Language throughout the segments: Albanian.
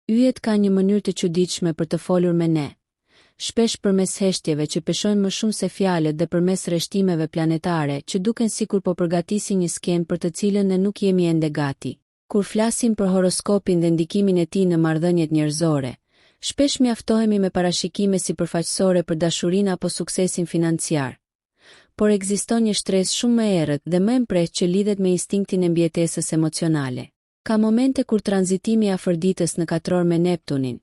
Yjet ka një mënyrë të çuditshme për të folur me ne. Shpesh përmes heshtjeve që peshojnë më shumë se fjalët dhe përmes rreshtimeve planetare që duken sikur po përgatisin një skemë për të cilën ne nuk jemi ende gati. Kur flasim për horoskopin dhe ndikimin e tij në marrëdhëniet njerëzore, shpesh mjaftohemi me parashikime sipërfaqësore për dashurinë apo suksesin financiar. Por ekziston një shtresë shumë më errët dhe më e mprehtë që lidhet me instinktin e mbijetesës emocionale. Ka momente kur tranzitimi i Afërditës në katror me Neptunin,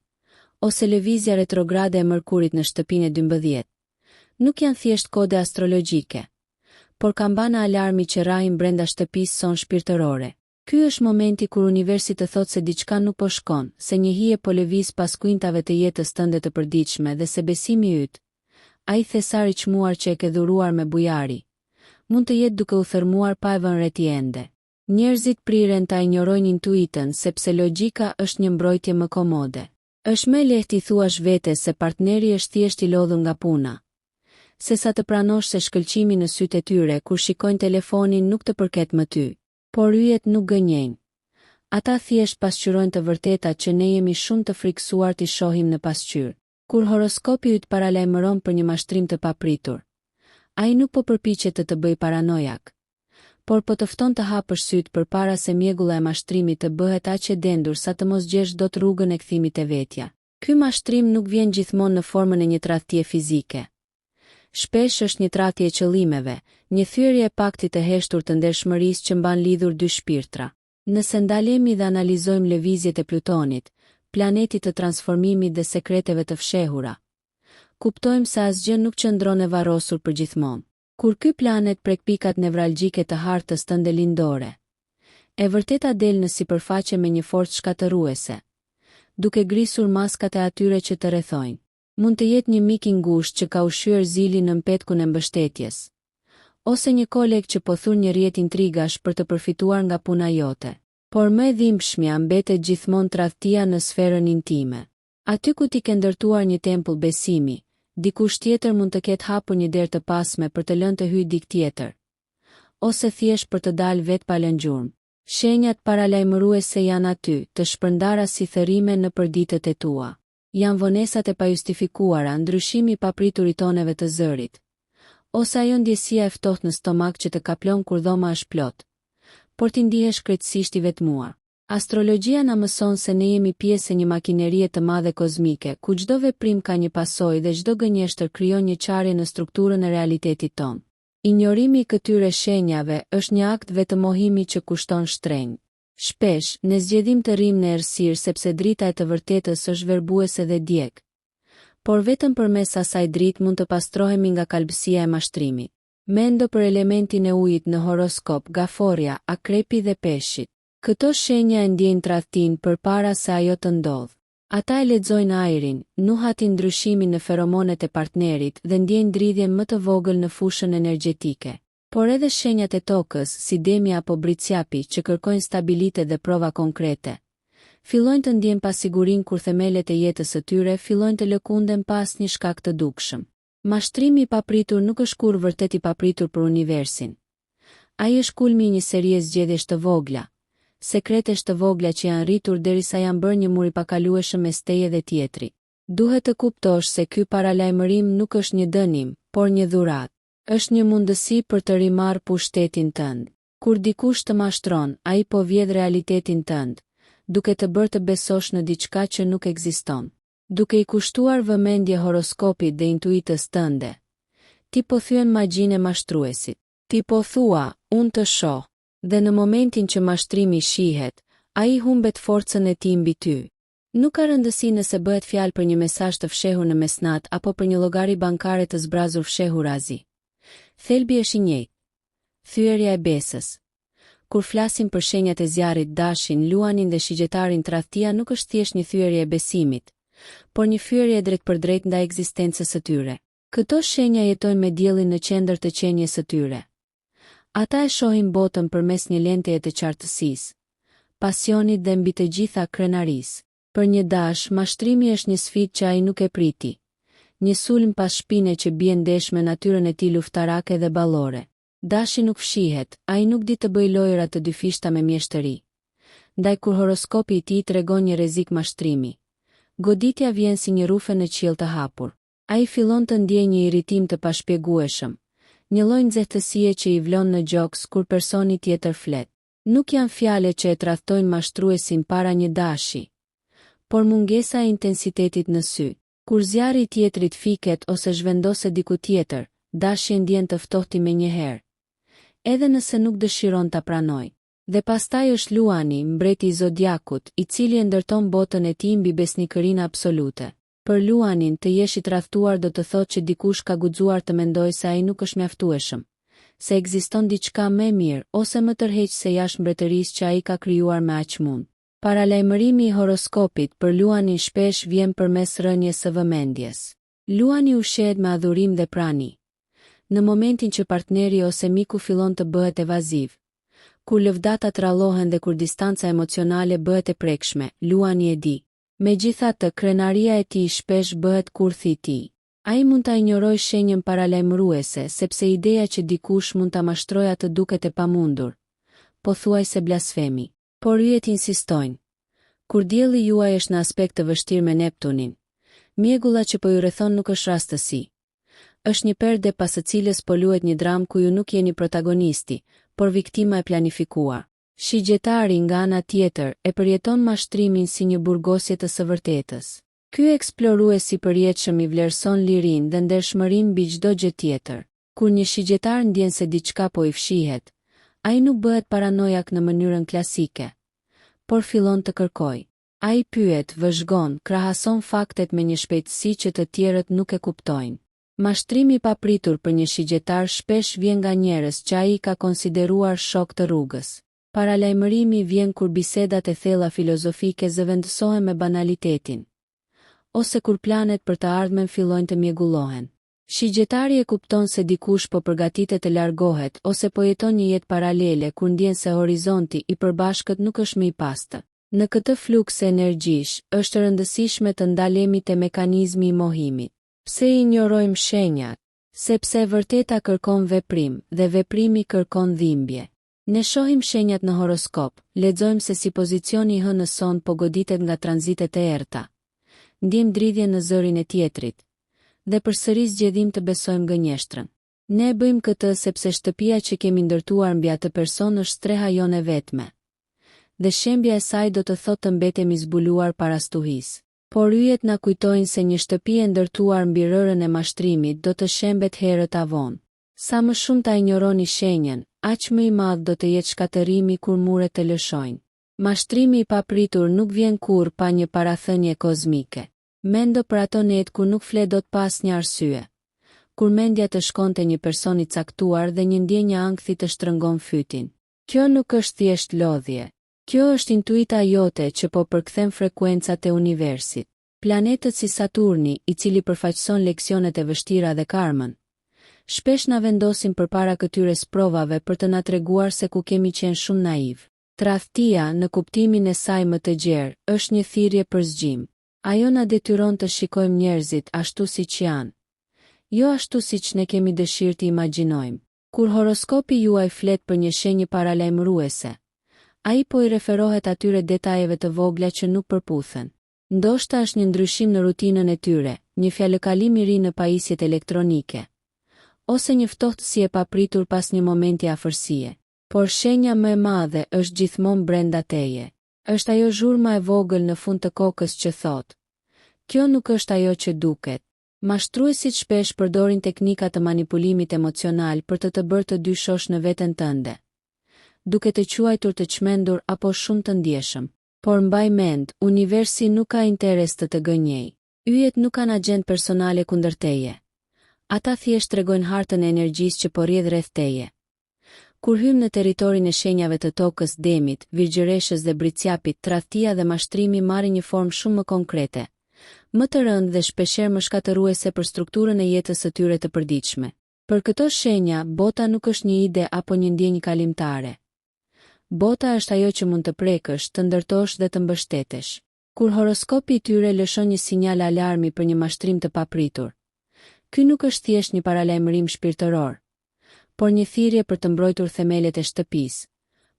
ose lëvizja retrograde e Mërkurit në shtëpinë e 12, nuk janë thjesht kode astrologjike, por kampana alarmi që rrahin brenda shtëpisë son shpirtërore. Ky është momenti kur universi të thotë se diçka nuk po shkon, se një hije po lëviz pas kuintave të jetës tënde të përditshme dhe se besimi yt, ai thesar i çmuar që e ke dhuruar me bujari, mund të jetë duke u thërmuar pa e vënë re ti ende. Njerëzit priren ta injorojnë intuitën sepse logjika është një mbrojtje më komode. Është më lehtë i thuash vetes se partneri është thjesht i lodhur nga puna, sesa të pranosh se shkëlqimi në sytë e tyre kur shikojnë telefonin nuk të përket më ty. Por yjet nuk gënjejnë. Ata thjesht pasqyrojnë të vërtetat që ne jemi shumë të frikësuar t'i shohim në pasqyrë. Kur horoskopi yt paralajmëron për një mashtrim të papritur, ai nuk po përpiqet të bëjë paranojak, por po të fton të hapësh syt përpara se mjegulla e mashtrimit të bëhet aq e dendur sa të mos gjesh dot rrugën e kthimit te vetja. Ky mashtrim nuk vjen gjithmonë në formën e një tradhtie fizike. Shpesh është një tradhtie e qëllimeve, një thyerje e paktit të heshtur të ndershmërisë që mban lidhur dy shpirtra. Nëse ndalemi dhe analizojmë lëvizjet e Plutonit, planetit të transformimit dhe sekreteve të fshehura, kuptojmë se asgjë nuk qëndron e varrosur përgjithmonë. Kur ky planet prek pikat nevralgjike të hartës tënde lindore, e vërteta del në sipërfaqe me një forcë shkatërruese, duke grisur maskat e atyre që të rrethojnë. Mund të jetë një mik i ngushtë që ka ushqyer zilin në mpetkun e mbështetjes, ose një koleg që po thur një rrjet intrigash për të përfituar nga puna jote. Por më e dhimbshmja mbetet gjithmonë tradhtia në sferën intime. Aty ku ti ke ndërtuar një tempull besimi, dikush tjetër mund të ketë hapur një derë të pasme për të lënë të hyjë dik tjetër, ose thjesht për të dalë vetë pa lënë gjurmë. Shenjat paralajmëruese janë aty, të shpërndara si thërime në përditët e tua. Janë vonesat e pajustifikuara, ndryshimi i papritur i toneve të zërit, ose ajo ndjesia e ftohtë në stomak që të kaplon kur dhoma është plot, por ti ndihesh krejtësisht i vetmuar. Astrologjia na mëson se ne jemi pjesë e një makinerie të madhe kozmike, ku çdo veprim ka një pasojë dhe çdo gënjeshtër krijon një çarje në strukturën e realitetit ton. Injorimi i këtyre shenjave është një akt vetëmohimi që kushton shtrenjtë. Shpesh, ne zgjedhim të rrim në errësirë sepse drita e të vërtetës është verbuese dhe djeg. Por vetëm përmes asaj dritë mund të pastrohemi nga kalbësia e mashtrimit. Mendo për elementin e ujit në horoskop, gaforja, akrepi dhe peshqit. Këto shenja e ndjejnë tradhtinë përpara se ajo të ndodhë. Ata e lexojnë ajrin, nuhatin ndryshimin në feromonet e partnerit dhe ndjejnë dridhjen më të vogël në fushën energjetike. Por edhe shenjat e tokës, si demi apo britsjapi që kërkojnë stabilitet dhe prova konkrete, fillojnë të ndjejnë pasigurinë kur themelet e jetës së tyre fillojnë të lëkunden pas një shkak të dukshëm. Mashtrimi i papritur nuk është kurrë vërtet i papritur për universin. Ai është kulmi i një serie zgjedhjesh të vogla, sekretesh të vogla që janë rritur derisa janë bërë një mur i pakalueshëm mes teje dhe tjetrit. Duhet të kuptosh se ky paralajmërim nuk është një dënim, por një dhuratë. Është një mundësi për të rimarr pushtetin tënd. Kur dikush të mashtron, ai po vjedh realitetin tënd, duke të bërë të besosh në diçka që nuk ekziston. Duke i kushtuar vëmendje horoskopit dhe intuitës tënde, ti po thyen magjinë e mashtruesit. Ti po thua, unë të shoh, dhe në momentin që mashtrimi shihet, ai humbet forcën e tij mbi ty. Nuk ka rëndësi nëse bëhet fjalë për një mesazh të fshehur në mesnat apo për një llogari bankare të zbrazur fshehurazi. Thelbi është i njëjtë. Thyerja e besës. Kur flasim për shenjat e zjarrit, dashin, luanin dhe shigjetarin, tradhtia nuk është thjesht një thyerje e besimit, por një thyerje drejt për drejt ndaj ekzistencës së tyre. Këto shenja jetojnë me diellin në qendër të qenies së tyre. Ata e shohin botën përmes një lenteje të qartësisë, pasionit dhe mbi të gjitha krenarisë. Për një dash, mashtrimi është një sfidë që ai nuk e priti. Një sulm pas shpine që bie ndesh me natyrën e tij luftarake dhe ballore. Dashi nuk fshihet, ai nuk di të bëjë lojëra të dyfishta me mjeshtëri. ndaj kur horoskopi i tij tregon një rrezik mashtrimi. Goditja vjen si një rufe në qiell të hapur. Ai fillon të ndjejë një irritim të pashpjegueshëm, një lloj nxehtësie që i vlon në gjoks kur personi tjetër flet. Nuk janë fjale që e tradhtojnë mashtruesin para një dashi, por mungesa e intensitetit në sy. Kur zjarri i tjetrit fiket ose zhvendose diku tjetër, dashi ndjen të ftohti menjëherë, edhe nëse nuk dëshiron ta pranojë. Dhe pastaj është Luani, mbreti i zodiakut, i cili e ndërton botën e tij mbi besnikërinë absolute. Për Luanin, të jesh i tradhtuar do të thotë që dikush ka guxuar të mendojë se ai nuk është mjaftueshëm, se ekziston diçka më e mirë ose më tërheqëse jashtë mbretërisë që ai ka krijuar me aq mund. Paralajmërimi i horoskopit për Luanin shpesh vjen përmes rënies së vëmendjes. Luani ushqehet me adhurim dhe prani. Në momentin që partneri ose miku fillon të bëhet evaziv, kur lëvdatat rallohen dhe kur distanca emocionale bëhet e prekshme, Luani e di. Megjithatë, krenaria e tij shpesh bëhet kurthi i tij. Ai mund ta injorojë shenjën paralajmëruese sepse ideja që dikush mund ta mashtrojë atë duket e pamundur, pothuajse blasfemi. Por yjet insistojnë. Kur dielli juaj është në aspekt të vështirë me Neptunin, mjegulla që po ju rrethon nuk është rastësi. Është një perde pas së cilës po luhet një dramë ku ju nuk jeni protagonisti, por viktima e planifikuar. Shigjetari nga ana tjetër e përjeton mashtrimin si një burgosje të së vërtetës. Ky eksplorues i përjetshëm i vlerëson lirinë dhe ndershmërinë mbi çdo gjë tjetër. Kur një shigjetar ndjen se diçka po i fshihet, ai nuk bëhet paranojak në mënyrën klasike, por fillon të kërkojë. Ai pyet, vëzhgon, krahason faktet me një shpejtësi që të tjerët nuk e kuptojnë. Mashtrimi i papritur për një shigjetar shpesh vjen nga njerëz që ai ka konsideruar shok të rrugës. Paralajmërimi vjen kur bisedat e thella filozofike zëvendësohen me banalitetin, ose kur planet për të ardhmen fillojnë të mjegullohen. Shigjetari e kupton se dikush po përgatitet të largohet ose po jeton një jetë paralele kur ndjen se horizonti i përbashkët nuk është më i pastër. Në këtë fluks energjish, është rëndësishme të ndalemi te mekanizmi i mohimit. Pse i injorojmë shenjat? Sepse e vërteta kërkon veprim dhe veprimi kërkon dhimbje. Ne shohim shenjat në horoskop, lexojmë se si pozicioni i hënës son po goditet nga tranzitet e errta. Ndjejmë dridhje në zërin e tjetrit dhe përsëri zgjedhim të besojmë gënjeshtrën. Ne e bëjmë këtë sepse shtëpia që kemi ndërtuar mbi atë person është streha jone vetme. Dhe shembja e saj do të thotë të mbetemi zbuluar para stuhisë. Por yjet na kujtojnë se një shtëpi e ndërtuar mbi rërën e mashtrimit do të shembet herët avon. Sa më shumë ta injoroni shenjën, aq më i madh do të jetë shkatërimi kur muret të lëshojnë. Mashtrimi i papritur nuk vjen kurrë pa një parathënie kozmike. Mendo për ato net ku nuk flet dot pas një arsye. Kur mendja të shkon te një person i caktuar dhe një ndjenjë ankthi të shtrëngon fytin. Kjo nuk është thjesht lodhje. Kjo është intuita jote që po përkthen frekuencat e universit. Planetët si Saturni, i cili përfaqëson leksionet e vështira dhe karmën, shpesh na vendosin përpara këtyre sprovave për të na treguar se ku kemi qenë shumë naiv. Tradhtia, në kuptimin e saj më të gjerë, është një thirrje për zgjim. Ajo na detyron të shikojmë njerëzit ashtu siç janë, jo ashtu siç ne kemi dëshirë të imagjinojmë. Kur horoskopi juaj flet për një shenjë paralajmëruese, ai po i referohet atyre detajeve të vogla që nuk përputhen. Ndoshta është një ndryshim në rutinën e tyre, një fjalëkalim i ri në pajisjet elektronike, ose një ftohtësi e papritur pas një momenti afërsie. Por shenja më e madhe është gjithmonë brenda teje. Është ajo zhurma e vogël në fund të kokës që thot: kjo nuk është ajo që duket. Mashtruesit shpesh përdorin teknika të manipulimit emocional për të bërë të dyshosh në veten tënde, duke të quajtur të çmendur apo shumë të ndjeshëm. Por mbaj mend, universi nuk ka interes të gënjej. Yjet nuk kanë agjend personale kundër teje. Ata thjesht tregojnë hartën e energjisë që po rrjedh rreth teje. Kur hym në territorin e shenjave të tokës, demit, virgjëreshës dhe bricjapit, tradhtia dhe mashtrimi marrin një formë shumë më konkrete, më të rëndë dhe shpeshherë më shkatëruese për strukturën e jetës së tyre të përditshme. Për këto shenja, bota nuk është një ide apo një ndjenjë kalimtare. Bota është ajo që mund të prekësh, të ndërtosh dhe të mbështetesh. Kur horoskopi i tyre lëshon një sinjal alarmi për një mashtrim të papritur, ky nuk është thjesht një paralajmërim shpirtëror, por një thirrje për të mbrojtur themelet e shtëpisë,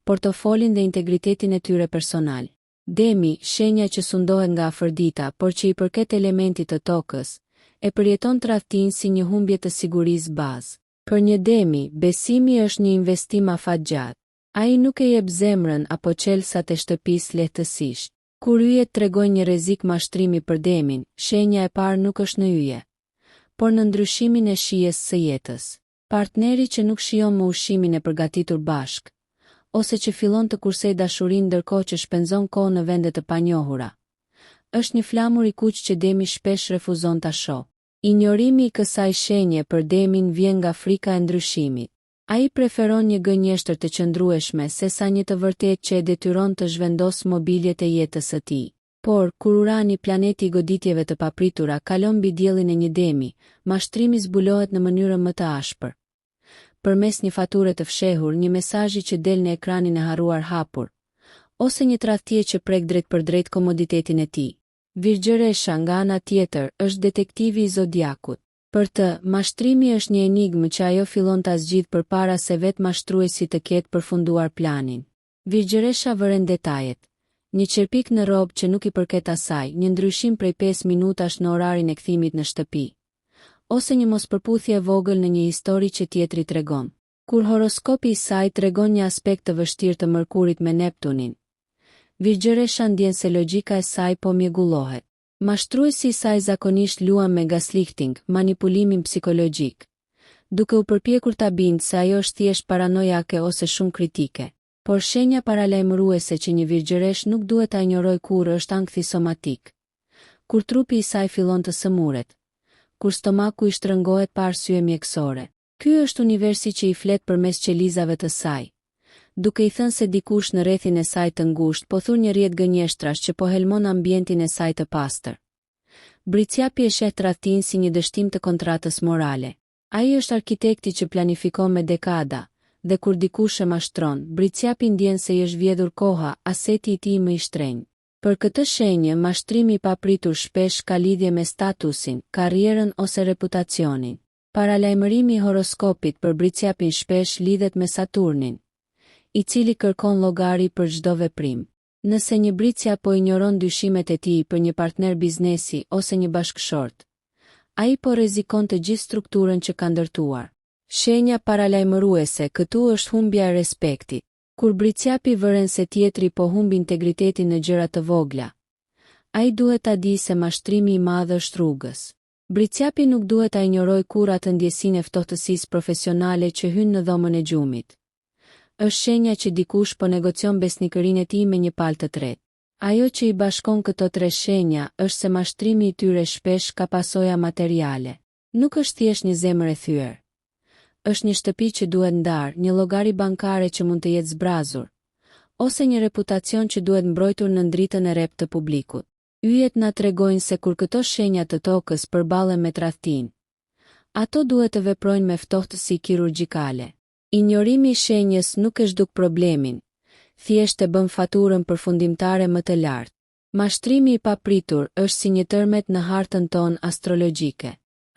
portofolin dhe integritetin e tyre personal. Demi, shenja që sundohet nga Afërdita, por që i përket elementit të tokës, e përjeton tradhtinë si një humbje të sigurisë bazë. Për një Demi, besimi është një investim afatgjat. Ai nuk e jep zemrën apo qelsat e shtëpisë lehtësisht. Kur yjet tregojnë një rrezik mashtrimi për Demin, shenja e parë nuk është në yje, por në ndryshimin e shijes së jetës. Partneri që nuk shijon më ushqimin e përgatitur bashk, ose që fillon të kursej dashurinë ndërkohë që shpenzon kohë në vende të panjohura, është një flamur i kuq që Demi shpesh refuzon ta shohë. Injorimi i kësaj shenje për Demin vjen nga frika e ndryshimit. Ai preferon një gënjeshtër të qëndrueshme sesa një të vërtetë që e detyron të zhvendosë mobiljet e jetës së tij. Por, kur Urani, planeti i goditjeve të papritura, kalon mbi diellin e një Demi, mashtrimi zbulohet në mënyrë më të ashpër. Përmes një fature të fshehur, një mesazhi që del në ekranin e harruar hapur, ose një tradhtie që prek drejt për drejt komoditetin e tij. Virgjëresha, nga ana tjetër, është detektivi i zodiakut. Për të, mashtrimi është një enigmë që ajo fillon ta zgjidh përpara se vetë mashtruesi të ketë përfunduar planin. Virgjëresha vëren detajet. Një çerpik në rrobë që nuk i përket asaj, një ndryshim prej 5 minutash në orarin e kthimit në shtëpi, ose një mospërputhje vogël në një histori që tjetri tregon. Kur horoskopi i saj tregon një aspekt të vështirë të Mërkurit me Neptunin, Virgjëresha ndjen se logjika e saj po mjegullohet. Mashtruesi i saj zakonisht luan me gaslighting, manipulimin psikologjik, duke u përpjekur ta bindë se ajo është thjesht paranojake ose shumë kritike. Por shenja paralajmëruese që një virgjëresh nuk duhet ta injorojë kurrë është ankthi somatik. Kur trupi i saj fillon të sëmuret, kur stomaku i shtrëngohet pa arsye mjekësore. Ky është universi që i flet përmes qelizave të saj, duke i thënë se dikush në rrethin e saj të ngushtë po thur një rrjet gënjeshtrash që po helmon ambientin e saj të pastër. Bricjapi e sheh tradhtinë si një dështim të kontratës morale. Ai është arkitekti që planifikon me dekada, dhe kur dikush e mashtron, Bricjapi ndjen se i është vjedhur koha, aseti i tij më i shtrenjtë. Për këtë shenjë, mashtrimi i papritur shpesh ka lidhje me statusin, karrierën ose reputacionin. Paralajmërimi i horoskopit për Bricjapin shpesh lidhet me Saturnin, i cili kërkon llogari për çdo veprim. Nëse një Bricjap po injoron dyshimet e tij për një partner biznesi ose një bashkëshort, ai po rrezikon të gjithë strukturën që ka ndërtuar. Shenja paralajmëruese këtu është humbja e respektit. Kur Bricjapi vëren se tjetri po humbi integritetin në gjëra të vogla, ai duhet ta di se mashtrimi i madh është rrugës. Bricjapi nuk duhet ta injorojë kurrë atë ndjesinë e ftohtësisë profesionale që hyn në dhomën e gjumit. Është shenja që dikush po negocion besnikërinë e tij me një palë të tretë. Ajo që i bashkon këto tre shenja është se mashtrimi i tyre shpesh ka pasoja materiale. Nuk është thjesht një zemër e thyer. Është një shtëpi që duhet ndarë, një llogari bankare që mund të jetë zbrazur, ose një reputacion që duhet mbrojtur në dritën e rreptë të publikut. Yjet na tregojnë se kur këto shenja të tokës përballen me tradhtinë, ato duhet të veprojnë me ftohtësi kirurgjikale. Injorimi i shenjës nuk e zhduk problemin, thjesht e bën faturën përfundimtare më të lartë. Mashtrimi i papritur është si një tërmet në hartën tonë astrologjike.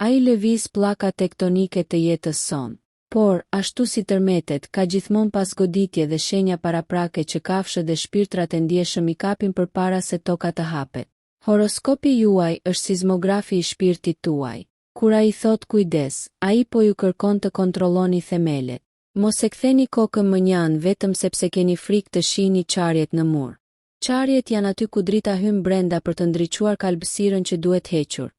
Ai lëviz pllaka tektonike të jetës sonë, por, ashtu si tërmetet, ka gjithmonë pas goditje dhe shenja paraprake që kafshët dhe shpirtrat e ndjeshëm i kapin përpara se toka të hapet. Horoskopi juaj është sismografi i shpirtit tuaj. Kur ai thot kujdes, ai po ju kërkon të kontrolloni themelet. Mos e ktheni kokën më njanë vetëm sepse keni frikë të shihni qarjet në mur. Qarjet janë aty ku drita hyn brenda për të ndriçuar kalbësirën që duhet hequr.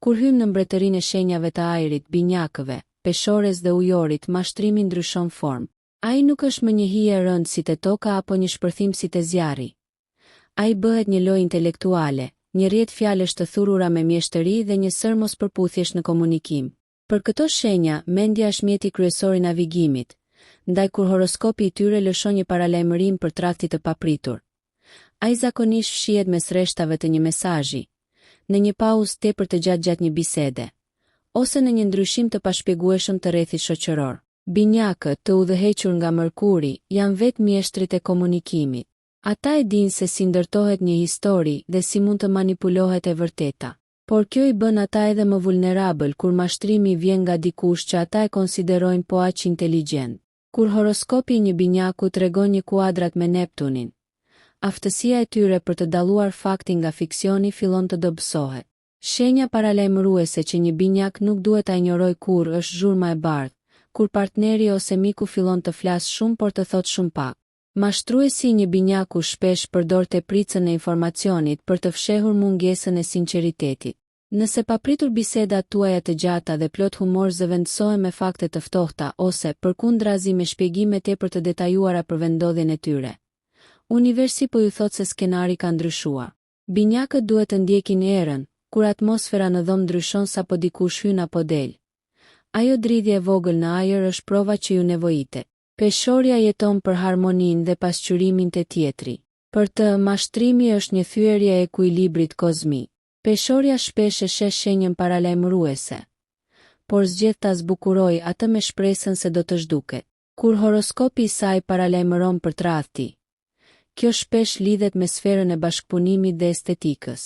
Kur hym në mbretërinë e shenjave të ajrit, binjakëve, peshores dhe ujorit, mashtrimi ndryshon formë. Ai nuk është më një hije e rëndë si te toka apo një shpërthim si te zjarri. Ai bëhet një lojë intelektuale, një rrjet fjalësh të thurura me mjeshtëri dhe një sër mospërputhjesh në komunikim. Për këto shenja, mendja është mjeti kryesor i navigimit, ndaj kur horoskopi i tyre lëshon një paralajmërim për tradhti të papritur. Ai zakonisht fshihet mes rreshtave të një mesazhi, në një pauzë tepër të gjatë një bisede, ose në një ndryshim të pashpjegueshëm të rrethit shoqëror. Binjakët, të udhëhequr nga Mërkuri, janë vetë mjeshtrit e komunikimit. Ata e dinë se si ndërtohet një histori dhe si mund të manipulohet e vërteta. Por kjo i bën ata edhe më vulnerabël kur mashtrimi vjen nga dikush që ata e konsiderojnë po aq inteligjent. Kur horoskopi i një binjaku tregon një kuadrat me Neptunin, aftësia e tyre për të dalluar faktin nga fiksioni fillon të dobësohet. Shenja paralajmëruese që një binjak nuk duhet ta injorojë kurrë është zhurma e bardhë, kur partneri ose miku fillon të flasë shumë por të thotë shumë pak. Mashtruesi i një binjaku shpesh përdor tepricën e informacionit për të fshehur mungesën e sinqeritetit. Nëse papritur bisedat tuaja të gjata dhe plot humor zëvendësohen me fakte të ftohta ose përkundrazi me shpjegime tepër të detajuara për vendodhjen e tyre, universi po ju thot se skenari ka ndryshuar. Binjakët duhet të ndjekin erën, kur atmosfera në dhomë ndryshon sapo dikush hyn apo del. Ajo dridhje e vogël në ajër është prova që ju nevojite. Peshorja jeton për harmoninë dhe pasqyrimin të tjetri. Për të, mashtrimi është një thyerje e ekuilibrit kozmik. Peshorja shpesh e sheh shenjën paralajmëruese, por zgjedh ta zbukuroj atë me shpresën se do të zhduket. Kur horoskopi i saj paralajmëron për tradhti, kjo shpesh lidhet me sferën e bashkëpunimit dhe estetikës.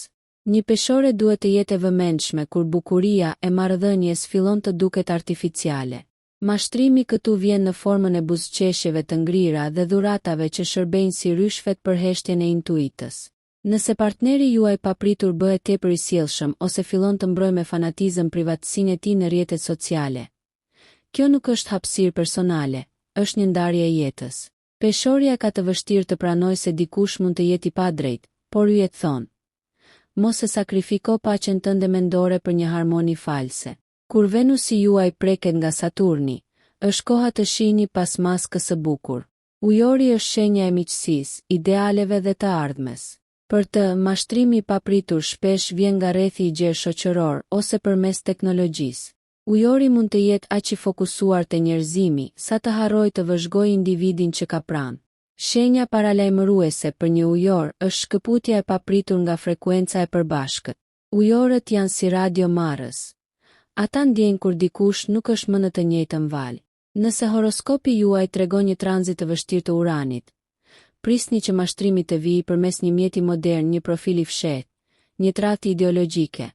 Një peshore duhet të jetë e vëmendshme kur bukuria e marrëdhënies fillon të duket artificiale. Mashtrimi këtu vjen në formën e buzëqeshjeve të ngrira dhe dhuratave që shërbejnë si ryshfet për heshtjen e intuitës. Nëse partneri juaj papritur bëhet tepër i sjellshëm ose fillon të mbrojë me fanatizëm privatësinë e tij në rrjetet sociale, kjo nuk është hapësirë personale, është një ndarje e jetës. Peshorja ka të vështirë të pranojë se dikush mund të jetë i padrejtë, por ju jetë thonë: mos e sakrifiko paqen tënde mendore për një harmoni false. Kur Venusi juaj preket nga Saturni, është koha të shihni pas maskës së bukur. Ujori është shenja e miqësisë, idealeve dhe të ardhmes. Për të, mashtrimi i papritur shpesh vjen nga rrethi i gjerë shoqëror ose përmes teknologjisë. Ujori mund të jetë aq i fokusuar te njerëzimi, sa të harrojë të vëzhgojë individin që ka pranë. Shenja paralajmëruese për një ujor është shkëputja e papritur nga frekuenca e përbashkët. Ujorët janë si radio marrës. Ata ndjejnë kur dikush nuk është më në të njëjtën valë. Nëse horoskopi juaj tregon një tranzit të vështirë të Uranit, prisni që mashtrimi të vijë përmes një mjeti modern, një profili fshehtë, një tradhti ideologjike,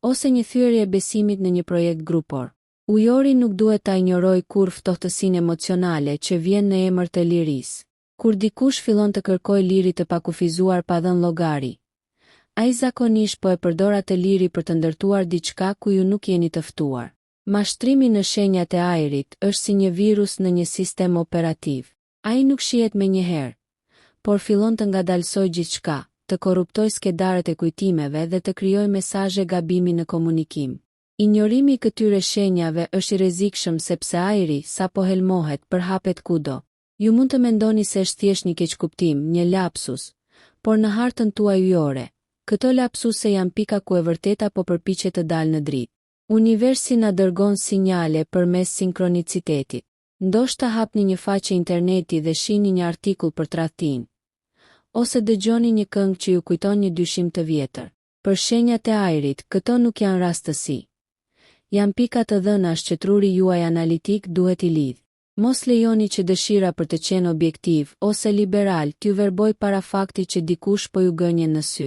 ose një thyerje e besimit në një projekt grupor. Ujori nuk duhet ta injorojë kurrë ftohtësinë emocionale që vjen në emër të lirisë. Kur dikush fillon të kërkojë liri të pakufizuar pa dhënë llogari, ai zakonisht po e përdor atë liri për të ndërtuar diçka ku ju nuk jeni të ftuar. Mashtrimi në shenjat e ajrit është si një virus në një sistem operativ. Ai nuk shihet menjëherë, por fillon të ngadalsojë gjithçka, të korruptojë skedarët e kujtimeve dhe të krijojë mesazhe gabimi në komunikim. Injorimi i këtyre shenjave është i rrezikshëm sepse ajri, sapo helmohet, përhapet kudo. Ju mund të mendoni se është thjesht një keqkuptim, një lapsus, por në hartën tuaj ujore, këto lapsuse janë pika ku e vërteta po përpiqet të dalë në dritë. Universi na dërgon sinjale përmes sinkronicitetit. Ndoshta hapni një faqe interneti dhe shihni një artikull për tradhtinë, ose dëgjoni një këngë që ju kujton një dyshim të vjetër. Për shenjat e ajrit, këto nuk janë rastësi. Janë pika të dhënash që truri juaj analitik duhet i lidh. Mos lejoni që dëshira për të qenë objektiv ose liberal t'ju verboj para faktit që dikush po ju gënjen në sy.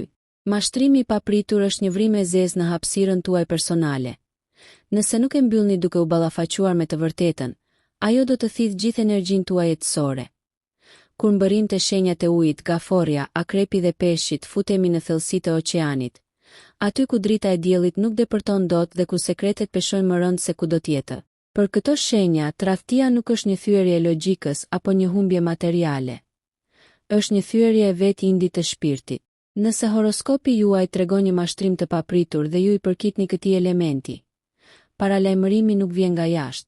Mashtrimi i papritur është një vrim e zezë në hapësirën tuaj personale. Nëse nuk e mbyllni duke u ballafaquar me të vërtetën, ajo do të thithë gjithë energjinë tuaj jetësore. Kur mbërrin të shenjat e ujit, gaforja, akrepi dhe peshqit, futemi në thellësitë e oqeanit. Aty ku drita e diellit nuk depërton dot dhe ku sekretet peshojnë më rënd se kudo tjetër. Për këto shenja, tradhtia nuk është një thyerje e logjikës apo një humbje materiale. Është një thyerje e vetë indit të shpirtit. Nëse horoskopi juaj tregon një mashtrim të papritur dhe ju i përkitni këtij elementi, paralajmërimi nuk vjen nga jashtë,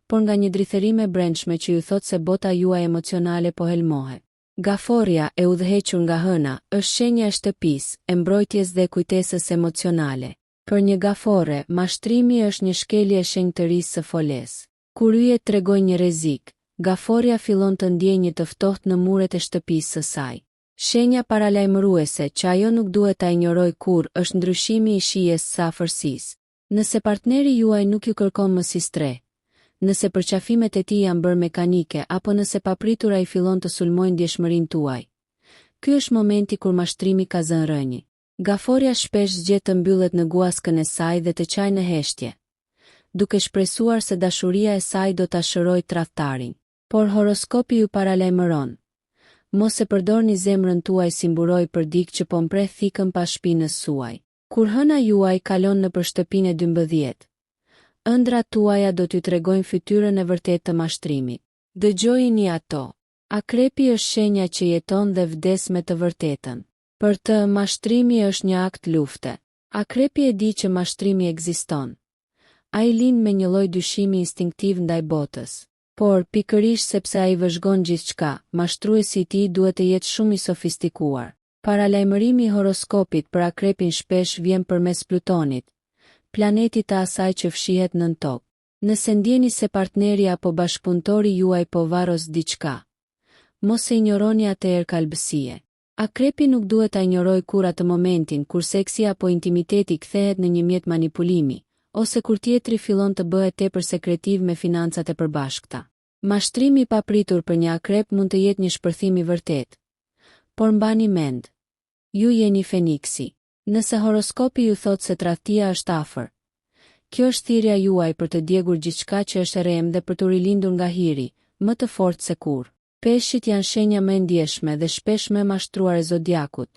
por nga një drithërim e brendshme që ju thot se bota juaj emocionale po helmohet. Gaforja, e udhëhequr nga hëna, është shenja e shtëpisë, e mbrojtjes dhe kujtesës emocionale. Për një gafore, mashtrimi është një shkelje e shenjtërisë së folesë. Kur yjet tregojnë një rrezik, gaforja fillon të ndjejë një të ftohtë në muret e shtëpisë së saj. Shenja paralajmëruese që ajo nuk duhet ta injorojë kurrë është ndryshimi i shijes së afërsisë. Nëse partneri juaj nuk ju kërkon më si stre, nëse përqafimet e tij janë bërë mekanike apo nëse papritur ai fillon të sulmojë ndjeshmërinë tuaj, ky është momenti kur mashtrimi ka zënë rënjë. Gaforja shpesh zgjedh të mbyllet në guaskën e saj dhe të çajë në heshtje, duke shpresuar se dashuria e saj do ta shërojë tradhtarin. Por horoskopi ju paralajmëron. Mos e përdorni zemrën tuaj si mburoj për dikë që po mpre thikën pas shpinës suaj. Kur hëna juaj kalon nëpër shtëpinë e 12, ëndrat tuaja do t'ju tregojnë fytyrën e vërtetë të mashtrimit. Dëgjojini ato. Akrepi është shenja që jeton dhe vdes me të vërtetën. Për të, mashtrimi është një akt lufte. Akrepi e di që mashtrimi ekziston. Ai lind me një lloj dyshimi instinktiv ndaj botës. Por, pikërisht sepse ai vëzhgon gjithçka, mashtruesi i tij duhet të jetë shumë i sofistikuar. Paralajmërimi i horoskopit për akrepin shpesh vjen përmes Plutonit, planetit të asaj që fshihet nën tokë. Nëse ndjeni se partneri apo bashkëpunëtori juaj po varros diçka, mos e injoroni atë errkalbësie. Akrepi nuk duhet ta injoroj kur atë momentin kur seksi apo intimiteti kthehet në një mjet manipulimi, ose kur tjetri fillon të bëhet tepër sekretiv me financat e përbashkëta. Mashtrimi i papritur për një akrep mund të jetë një shpërthim i vërtet. Por mbani mend, ju jeni Feniksi. Nëse horoskopi ju thot se tradhtia është afër, kjo është thirrja juaj për të djegur gjithçka që është e rrem dhe për të rilindur nga hiri, më të fortë se kurrë. Peshqit janë shenja më e ndjeshme dhe shpesh më e mashtruar e zodiakut,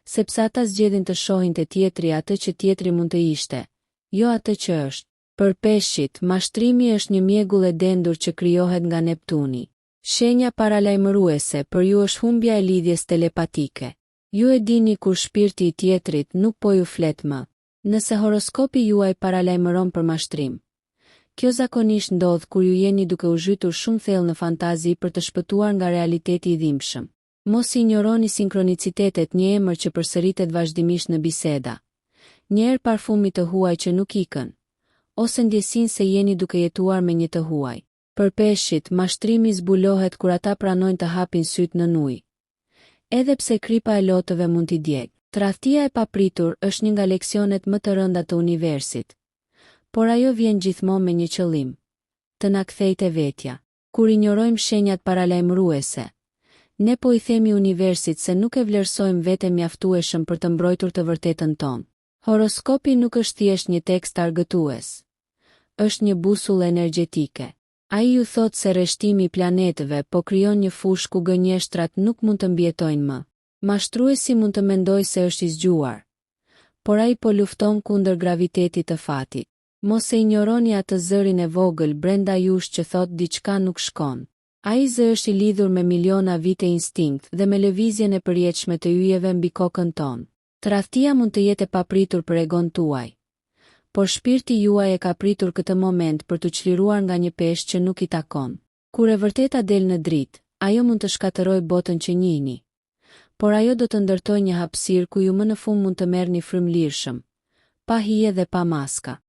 sepse ata zgjedhin të shohin te tjetri atë që tjetri mund të ishte, jo atë që është. Për peshqit, mashtrimi është një mjegull e dendur që krijohet nga Neptuni. Shenja paralajmëruese për ju është humbja e lidhjes telepatike. Ju e dini kur shpirti i tjetrit nuk po ju flet më. Nëse horoskopi juaj paralajmëron për mashtrim, kjo zakonisht ndodh kur ju jeni duke u zhytur shumë thellë në fantazi për të shpëtuar nga realiteti i dhimbshëm. Mos injoroni sinkronicitetet, një emër që përsëritet vazhdimisht në biseda, një erë parfumi të huaj që nuk ikën, ose ndjesinë se jeni duke jetuar me një të huaj. Për peshqit, mashtrimi zbulohet kur ata pranojnë të hapin sytë në ujë. Edhe pse kripa e lotëve mund t'i djegë. Tradhtia e papritur është një nga leksionet më të rënda të universit. Por ajo vjen gjithmonë me një qëllim: të na kthejë te vetja. Kur injorojmë shenjat paralajmëruese, ne po i themi universit se nuk e vlerësojmë veten mjaftueshëm për të mbrojtur të vërtetën tonë. Horoskopi nuk është thjesht një tekst argëtues. Është një busull energjetike. Ai ju thot se rreshtimi i planetëve po krijon një fushë ku gënjeshtrat nuk mund të mbijetojnë më. Mashtruesi mund të mendojë se është i zgjuar, por ai po lufton kundër gravitetit të fatit. Mos e injoroni atë zërin e vogël brenda jush që thot diçka nuk shkon. Ai zë është i lidhur me miliona vite instinkt dhe me lëvizjen e përjetshme të yjeve mbi kokën tonë. Tradhtia mund të jetë e papritur për egon tuaj, por shpirti juaj e ka pritur këtë moment për të çliruar nga një peshë që nuk i takon. Kur e vërteta del në dritë, ajo mund të shkatërrojë botën që njihni, por ajo do të ndërtojë një hapësirë ku ju më në fund mund të merrni frymëlirshëm, pa hije dhe pa maska.